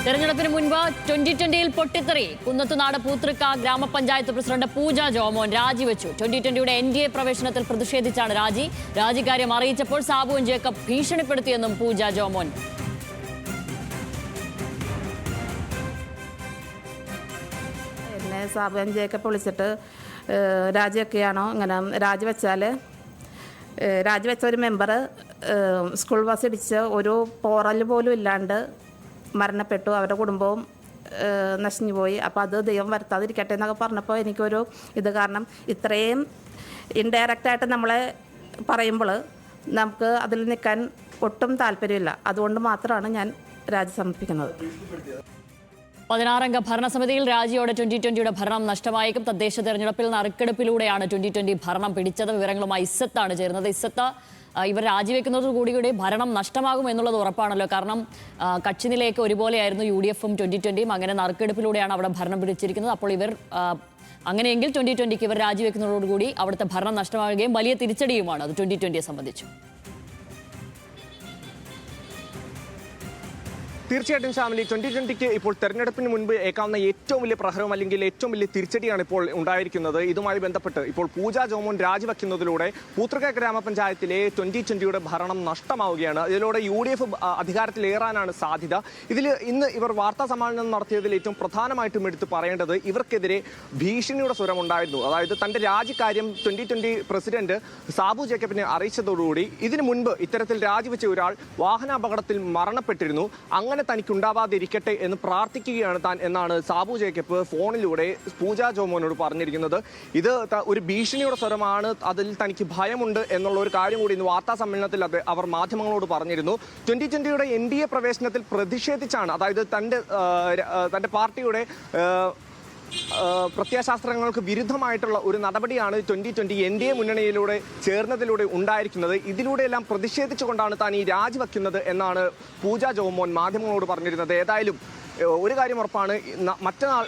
തെരഞ്ഞെടുപ്പിന് മുൻപ് 2020-ൽ പൊട്ടിത്തെറി. കുന്നത്തുനാട് പൂതൃക്ക ഗ്രാമപഞ്ചായത്ത് പ്രസിഡന്റ് പൂജ ജോമോൻ രാജിവെച്ചു. 2020-യുടെ NDA പ്രവേശനത്തിൽ പ്രതിഷേധിച്ചാണ് രാജിക്കാര്യം അറിയിച്ചപ്പോൾ സാബുൻ ജേക്കബ് ഭീഷണിപ്പെടുത്തിയെന്നും പൂജ ജോമോൻ. എന്നെ സാബുൻ ജേക്കബ് വിളിച്ചിട്ട് രാജിയൊക്കെയാണോ, ഇങ്ങനെ രാജിവെച്ച ഒരു മെമ്പർ സ്കൂൾ ബസ് ഇടിച്ച് ഒരു പോറൽ പോലും ഇല്ലാണ്ട് മരണപ്പെട്ടു. അവരുടെ കുടുംബവും നശിഞ്ഞു പോയി. അപ്പോൾ അത് ദൈവം വരുത്താതിരിക്കട്ടെ എന്നൊക്കെ പറഞ്ഞപ്പോൾ എനിക്കൊരു കാരണം ഇത്രയും ഇൻഡയറക്റ്റായിട്ട് നമ്മളെ പറയുമ്പോൾ നമുക്ക് അതിൽ നിൽക്കാൻ ഒട്ടും താല്പര്യമില്ല. അതുകൊണ്ട് മാത്രമാണ് ഞാൻ രാജി സമർപ്പിക്കുന്നത്. 16-അംഗ ഭരണസമിതിയിൽ രാജിയോടെ 2020-യുടെ ഭരണം നഷ്ടമായേക്കും. തദ്ദേശ തെരഞ്ഞെടുപ്പിൽ നറുക്കെടുപ്പിലൂടെയാണ് 2020 ഭരണം പിടിച്ചത്. വിവരങ്ങളുമായി ഇസ്സത്താണ് ചേരുന്നത്. ഇസ്സത്ത്, ഇവർ രാജിവെക്കുന്നതോടുകൂടി ഭരണം നഷ്ടമാകും എന്നുള്ളത് ഉറപ്പാണല്ലോ. കാരണം കക്ഷിനിലയൊക്കെ ഒരുപോലെയായിരുന്നു UDF-ഉം 2020-യും. അങ്ങനെ നറുക്കെടുപ്പിലൂടെയാണ് അവിടെ ഭരണം പിടിച്ചിരിക്കുന്നത്. അപ്പോൾ ഇവർ അങ്ങനെയെങ്കിൽ 2020-ക്ക് ഇവർ രാജിവെക്കുന്നതോടുകൂടി അവിടുത്തെ ഭരണം നഷ്ടമാകുകയും വലിയ തിരിച്ചടിയുമാണ് അത് 2020-യെ സംബന്ധിച്ചു. തീർച്ചയായിട്ടും ശ്യാമിലി, 2020-ക്ക് ഇപ്പോൾ തെരഞ്ഞെടുപ്പിന് മുൻപ് ഏക്കാവുന്ന ഏറ്റവും വലിയ പ്രഹരം അല്ലെങ്കിൽ ഏറ്റവും വലിയ തിരിച്ചടിയാണ് ഇപ്പോൾ ഉണ്ടായിരിക്കുന്നത്. ഇതുമായി ബന്ധപ്പെട്ട് ഇപ്പോൾ പൂജ ജോമോൻ രാജിവെക്കുന്നതിലൂടെ പൂതൃക്ക ഗ്രാമപഞ്ചായത്തിലെ 2020-യുടെ ഭരണം നഷ്ടമാവുകയാണ്. ഇതിലൂടെ UDF അധികാരത്തിലേറാനാണ് സാധ്യത. ഇതിൽ ഇന്ന് ഇവർ വാർത്താ സമ്മേളനം നടത്തിയതിൽ ഏറ്റവും പ്രധാനമായിട്ടും എടുത്ത് പറയേണ്ടത് ഇവർക്കെതിരെ ഭീഷണിയുടെ സ്വരമുണ്ടായിരുന്നു. അതായത് തന്റെ രാജിക്കാര്യം 2020 പ്രസിഡന്റ് സാബു ജേക്കബിനെ അറിയിച്ചതോടുകൂടി ഇതിനു മുൻപ് ഇത്തരത്തിൽ രാജിവെച്ച ഒരാൾ വാഹനാപകടത്തിൽ മരണപ്പെട്ടിരുന്നു. അങ്ങനെ തനിക്കുണ്ടാവാതിരിക്കട്ടെ എന്ന് പ്രാർത്ഥിക്കുകയാണ് താൻ എന്നാണ് സാബു ജേക്കബ് ഫോണിലൂടെ പൂജ ജോമോനോട് പറഞ്ഞിരിക്കുന്നത്. ഇത് ഒരു ഭീഷണിയുടെ സ്വരമാണ്, അതിൽ തനിക്ക് ഭയമുണ്ട് എന്നുള്ള ഒരു കാര്യം കൂടി ഇന്ന് വാർത്താ സമ്മേളനത്തിൽ അവർ മാധ്യമങ്ങളോട് പറഞ്ഞിരുന്നു. 2020-യുടെ NDA പ്രവേശനത്തിൽ പ്രതിഷേധിച്ചാണ്, അതായത് തന്റെ പാർട്ടിയുടെ പ്രത്യയശാസ്ത്രങ്ങൾക്ക് വിരുദ്ധമായിട്ടുള്ള ഒരു നടപടിയാണ് 2020 NDA മുന്നണിയിലൂടെ ചേർന്നതിലൂടെ ഉണ്ടായിരിക്കുന്നത്. ഇതിലൂടെയെല്ലാം പ്രതിഷേധിച്ചുകൊണ്ടാണ് താൻ ഈ രാജിവെക്കുന്നത് എന്നാണ് പൂജ ജോമോൻ മാധ്യമങ്ങളോട് പറഞ്ഞിരുന്നത്. ഏതായാലും ഒരു കാര്യം ഉറപ്പാണ്, മറ്റന്നാൾ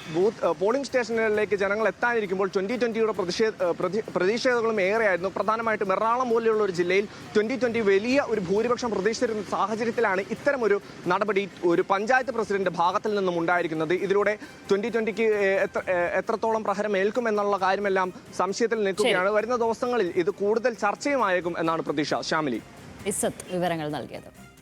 പോളിംഗ് സ്റ്റേഷനുകളിലേക്ക് ജനങ്ങൾ എത്താനിരിക്കുമ്പോൾ 2020-യുടെ പ്രതീക്ഷകളും ഏറെയായിരുന്നു. പ്രധാനമായിട്ടും എറണാകുളം പോലെയുള്ള ഒരു ജില്ലയിൽ 2020 വലിയ ഒരു ഭൂരിപക്ഷം പ്രതീക്ഷിച്ചിരുന്ന സാഹചര്യത്തിലാണ് ഇത്തരമൊരു നടപടി ഒരു പഞ്ചായത്ത് പ്രസിഡന്റ് ഭാഗത്തിൽ നിന്നും ഉണ്ടായിരിക്കുന്നത്. ഇതിലൂടെ 2020-ക്ക് എത്രത്തോളം പ്രഹരം ഏൽക്കും എന്നുള്ള കാര്യമെല്ലാം സംശയത്തിൽ നിൽക്കുകയാണ്. വരുന്ന ദിവസങ്ങളിൽ ഇത് കൂടുതൽ ചർച്ചയുമായേക്കും എന്നാണ് പ്രതീക്ഷ. ശ്യാമിലി, ഇസ്സത്ത് വിവരങ്ങൾ നൽകിയത്.